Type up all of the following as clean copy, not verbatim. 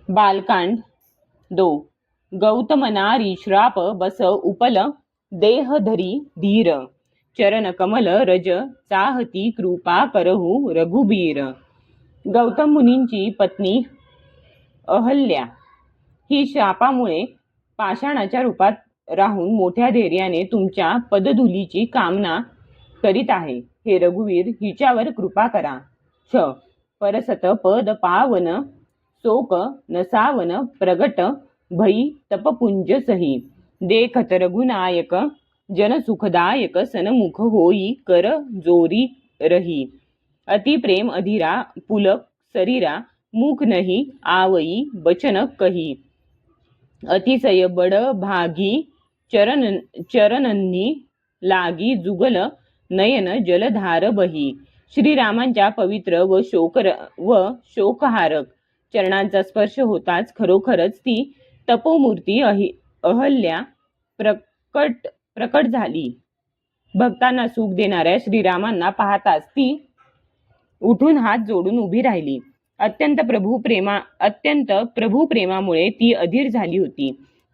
बालकांड 2. गौतमनारी श्राप बस उपल देह धरी धीर चरण कमल रज चाहती कृपा करहु रघुबीर. गौतम मुनींची पत्नी अहल्या ही शापामुळे पाषाणाच्या रूपात राहून मोठ्या धैर्याने तुमच्या पदधुलीची कामना करीत आहे. हे रघुवीर, हिच्यावर कृपा करा. छ परसत पद पावन शोक नसावन प्रगट भई तपपुंज सही. देखत रघुनायक जन सुखदायक सनमुख होई कर जोरी रही. अति प्रेम अधीरा पुलक शरीरा मुख नहीं आवई बचन कही. अतिशय बड भागी चरणनी लागी जुगल नयन जलधार बही. श्रीरामांच्या पवित्र व शोकहारक चरणांचा स्पर्श होताच खरोखरच ती तपोमूर्ती अहल्या प्रकट झाली. भक्तांना सुख देणाऱ्या श्रीरामांना पाहताच ती उठून हात जोडून उभी राहिली. अत्यंत प्रभू प्रेमामुळे ती अधीर झाली होती.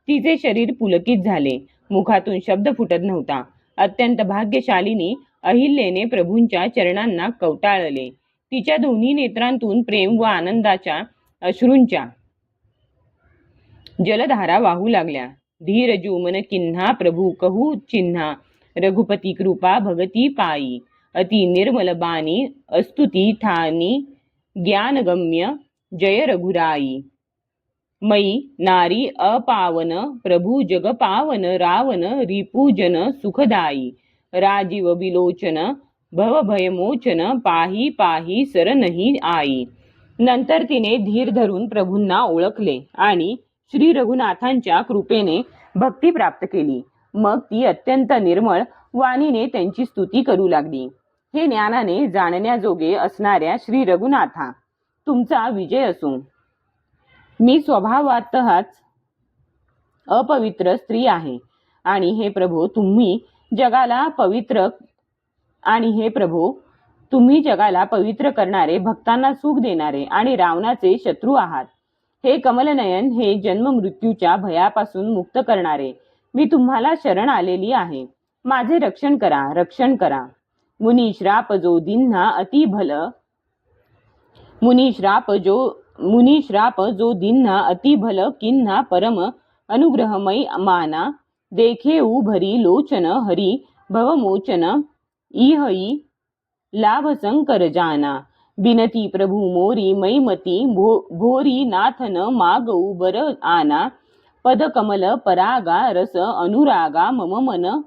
तिचे शरीर पुलकित झाले. मुखातून शब्द फुटत नव्हता. अत्यंत भाग्यशालिनी अहिल्येने प्रभूंच्या चरणांना कवटाळले. तिच्या दोन्ही नेत्रांतून प्रेम व आनंदाच्या अश्रूंच्या जलधारा वाहू लागल्या. धीर जुमन किन्हा प्रभू कहू चिन्हा रघुपती कृपा भगती पायी. अति निर्मल बानी अस्तुती ठानी ज्ञानगम्य जय रघुराई. मई नारी अपावन प्रभू जग पावन रावण रिपुजन सुखदाई. राजीव विलोचन भवभयमोचन पाही पाही सरनही आई. नंतर तिने धीर धरून प्रभूंना ओळखले आणि श्री रघुनाथांच्या कृपेने भक्ती प्राप्त केली. मग ती अत्यंत निर्मळ वाणीने त्यांची स्तुती करू लागली. हे ज्ञानाने जाणण्याजोगे असणाऱ्या श्री रघुनाथा, तुमचा विजय असो. मी स्वभावातच अपवित्र स्त्री आहे आणि हे प्रभो तुम्ही जगाला पवित्र करणारे, भक्तांना सुख देणारे आणि रावणाचे शत्रू आहात. हे कमलनयन, हे जन्म मृत्यूच्या भयापासून मुक्त करणारे, मी तुम्हाला शरण आलेली आहे. माझे रक्षण करा, रक्षण करा. मुनिश्राप जो दिन्हा अति भल मुनिश्राप जो दिन्हा अति भल किन्हा परम अनुग्रहमय माना. देखेऊ भरी लोचन हरी भवमोचन इहई लाभ शंकर जाना. बिनती प्रभु मोरी मैमती भोरी नाथन मागऊ बर आना. पद कमल परागा रस अनुरागा मम मन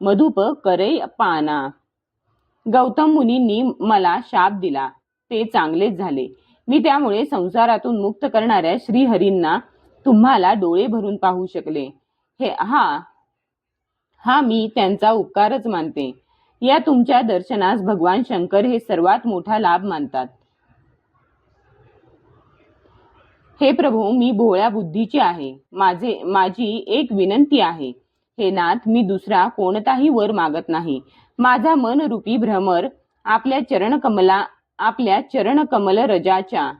मधुप करे पाना. गौतम मुनींनी मला शाप दिला, ते चांगलेच झाले. मी त्यामुळे संसारातून मुक्त करणाऱ्या श्रीहरींना तुम्हाला डोळे भरून पाहू शकले. हा मी त्यांचा उपकारच मानते. या तुमच्या दर्शनास भगवान शंकर हे सर्वात मोठा लाभ मानतात. हे प्रभू, मी भोळ्या बुद्धीची आहे. माझी एक विनंती आहे. हे नाथ, मी दुसरा कोणताही वर मागत नाही. माझा मनरूपी भ्रमर आपल्या चरणकमल रजाच्या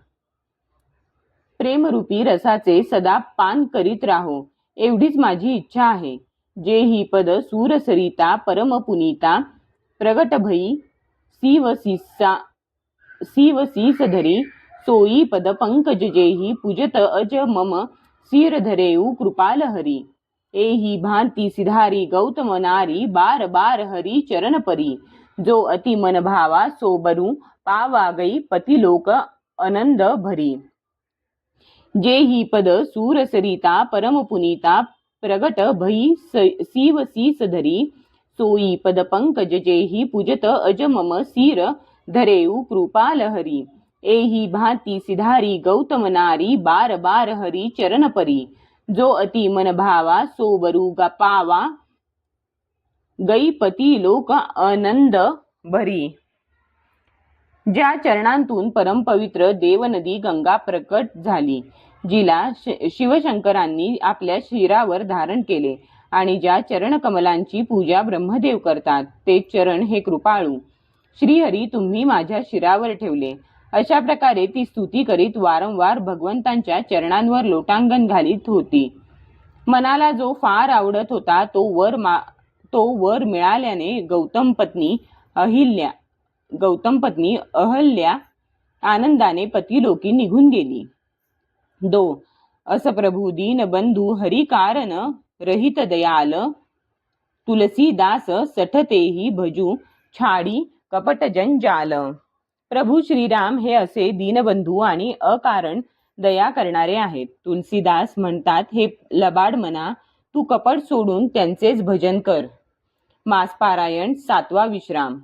प्रेमरूपी रसाचे सदा पान करीत राहो, एवढीच माझी इच्छा आहे. जे ही पद सूरसरिता परम पुनीता प्रगट भई शिव धरी. सोई पद पंकज जेही पूजत अज मम सिर धरेऊ कृपाल हरी. एही भांती सिधारी गौतम नारी बार बार हरी चरण परी. जो अति मन भावा सोबरू पावा गई पति लोक आनंद भरी. जे ही पद सूरसरिता परम पुनीता प्रगट भई शिव शीस धरी. सोई पद पंकज जेही पूजत अज मम सिर धरेऊ कृपाल हरी. एही भांती सिधारी गौतम नारी बार बार हरी चरण परी. जो अति मन भावा सोबरू पावा गईपती लोक आनंद भरी. ज्या चरणांतून परमपवित्र देवनदी गंगा प्रकट झाली, जिला शिवशंकरांनी आपल्या शिरावर धारण केले आणि ज्या चरण कमलांची पूजा ब्रह्मदेव करतात, ते चरण हे कृपाळू श्रीहरी तुम्ही माझ्या शिरावर ठेवले अशा प्रकारे ती स्तुती करीत वारंवार भगवंतांच्या चरणांवर लोटांगण घालीत होती. मनाला जो फार आवडत होता तो वर मिळाल्याने गौतम पत्नी अहल्या आनंदाने पतिलोकी निघून गेली. 2. अस प्रभु दीनबंधू हरि कारण रहित दयाल तुलसीदास सठतेही भजू छाडी कपट जंजाल. प्रभू श्रीराम हे असे दीनबंधू आणि अकारण दया करणारे आहेत. तुलसीदास म्हणतात, हे लबाड मना, तू कपट सोडून त्यांचेच भजन कर. मासपारायण 7वा विश्राम.